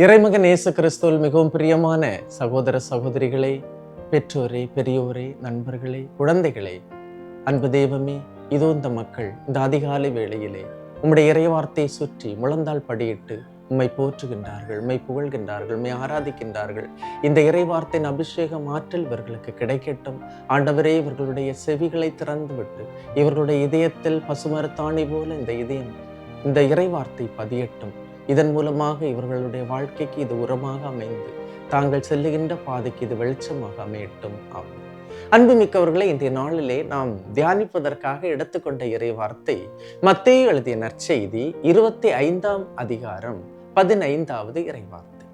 இறைமகன் இயேசு கிறிஸ்துவில் மிகவும் பிரியமான சகோதர சகோதரிகளே, பெற்றோரே, பெரியோரே, நண்பர்களே, குழந்தைகளே, அன்பு தெய்வமே, இதோ இந்த மக்கள் இந்த அதிகாலை வேளையிலே உம்முடைய இறைவார்த்தையை சுற்றி முழந்தாள் படியிட்டு உம்மை போற்றுகின்றார்கள், உம்மை புகழ்கின்றார்கள், உம்மை ஆராதிக்கின்றார்கள். இந்த இறைவார்த்தையின் அபிஷேகம் ஆற்றல் இவர்களுக்கு கிடைக்கட்டும். ஆண்டவரே, இவர்களுடைய செவிகளை திறந்துவிட்டு இவர்களுடைய இதயத்தில் பசுமரத்தாணி போல இந்த இதயம் இந்த இறைவார்த்தை பதியட்டும். இதன் மூலமாக இவர்களுடைய வாழ்க்கைக்கு இது உரமாக அமைந்து தாங்கள் செல்லுகின்ற பாதைக்கு இது வெளிச்சமாக அமையட்டும். ஆகும். அன்புமிக்கவர்களை, இன்றைய நாளிலே நாம் தியானிப்பதற்காக எடுத்துக்கொண்ட இறைவார்த்தை மத்தேயு எழுதிய நற்செய்தி 25ஆம் அதிகாரம் 15வது இறைவார்த்தை.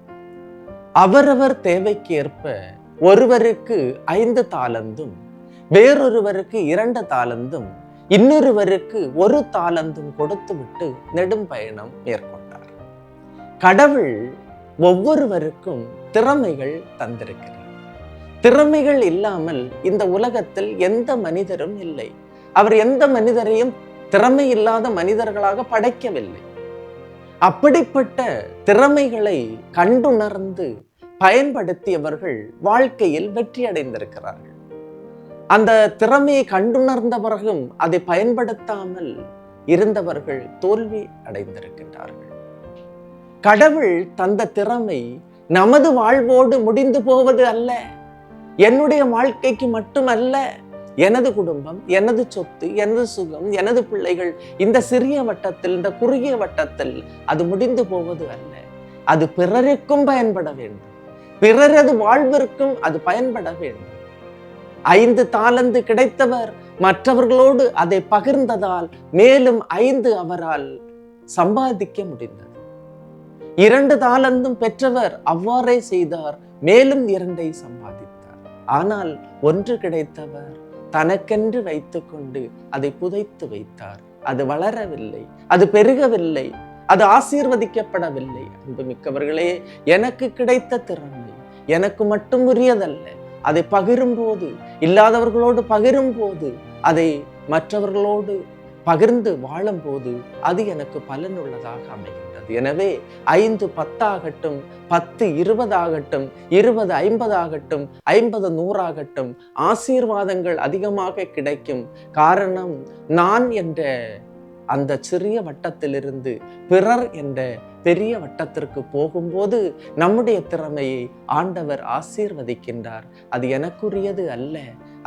அவரவர் தேவைக்கு ஏற்ப ஒருவருக்கு 5 தாலந்தும், வேறொருவருக்கு 2 தாலந்தும், இன்னொருவருக்கு 1 தாலந்தும் கொடுத்துவிட்டு நெடும் பயணம் மேற்கொண்டார். கடவுள் ஒவ்வொருவருக்கும் திறமைகள் தந்திருக்கிறார். திறமைகள் இல்லாமல் இந்த உலகத்தில் எந்த மனிதரும் இல்லை. அவர் எந்த மனிதரையும் திறமை இல்லாத மனிதர்களாக படைக்கவில்லை. அப்படிப்பட்ட திறமைகளை கண்டுணர்ந்து பயன்படுத்தியவர்கள் வாழ்க்கையில் வெற்றி அடைந்திருக்கிறார்கள். அந்த திறமையை கண்டுணர்ந்தவர்களும் அதை பயன்படுத்தாமல் இருந்தவர்கள் தோல்வி அடைந்திருக்கின்றார்கள். கடவுள் தந்த திறமை நமது வாழ்வோடு முடிந்து போவது அல்ல. என்னுடைய வாழ்க்கைக்கு மட்டுமல்ல, எனது குடும்பம், எனது சொத்து, எனது சுகம், எனது பிள்ளைகள், இந்த சிறிய வட்டத்தில், இந்த குறுகிய வட்டத்தில் அது முடிந்து போவது அல்ல. அது பிறருக்கும் பயன்பட வேண்டும். பிறரது வாழ்விற்கும் அது பயன்பட வேண்டும். 5 தாலந்து கிடைத்தவர் மற்றவர்களோடு அதை பகிர்ந்ததால் மேலும் 5 அவரால் சம்பாதிக்க முடிந்தது. 2 தாலந்தும் பெற்றவர் அவ்வாறே செய்தார், மேலும் 2ஐ சம்பாதித்தார். ஆனால் 1 கிடைத்தவர் தனக்கென்று வைத்துக்கொண்டு அதை புதைத்து வைத்தார். அது வளரவில்லை, அது பெருகவில்லை, அது ஆசீர்வதிக்கப்படவில்லை. அன்புமிக்கவர்களே, எனக்கு கிடைத்த திறமை எனக்கு மட்டும் உரியதல்ல. அதை பகிரும் போது, இல்லாதவர்களோடு பகிரும் போது, அதை மற்றவர்களோடு பகிர்ந்து வாழும் போது அது எனக்கு பலனுள்ளதாக அமைகின்றது. எனவே 5 10 ஆகட்டும், 10 20 ஆகட்டும், 20 50 ஆகட்டும், 50 100 ஆகட்டும், ஆசீர்வாதங்கள் அதிகமாக கிடைக்கும். காரணம், நான் என்ற அந்த சிறிய வட்டத்திலிருந்து பிறர் என்ற பெரிய வட்டத்திற்கு போகும்போது நம்முடைய திறமையை ஆண்டவர் ஆசீர்வதிக்கின்றார். அது எனக்குரியது அல்ல,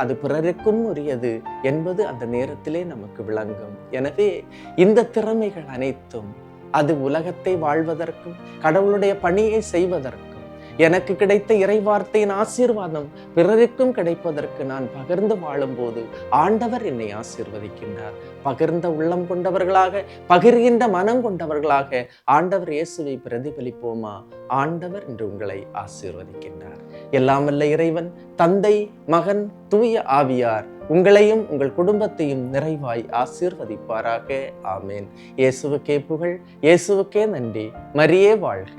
அது பிறருக்கும் உரியது என்பது அந்த நேரத்திலே நமக்கு விளங்கும். எனவே இந்த திறமைகள் அனைத்தும் அது உலகத்தை வாழ்வதற்கும் கடவுளுடைய பணியை செய்வதற்கும், எனக்கு கிடைத்த இறைவார்த்தையின் ஆசீர்வாதம் பிறருக்கும் கிடைப்பதற்கு நான் பகிர்ந்து வாழும்போது ஆண்டவர் என்னை ஆசீர்வதிக்கின்றார். பகிர்ந்த உள்ளம் கொண்டவர்களாக, பகிர்கின்ற மனம் கொண்டவர்களாக ஆண்டவர் இயேசுவை பிரதிபலிப்போமா? ஆண்டவர் இன்று உங்களை ஆசீர்வதிக்கின்றார். எல்லாம் வல்ல இறைவன், தந்தை, மகன், தூய ஆவியார் உங்களையும் உங்கள் குடும்பத்தையும் நிறைவாய் ஆசீர்வதிப்பாராக. ஆமேன். இயேசுவுக்கே புகழ், இயேசுவுக்கே நன்றி. மரியே வாழ்க.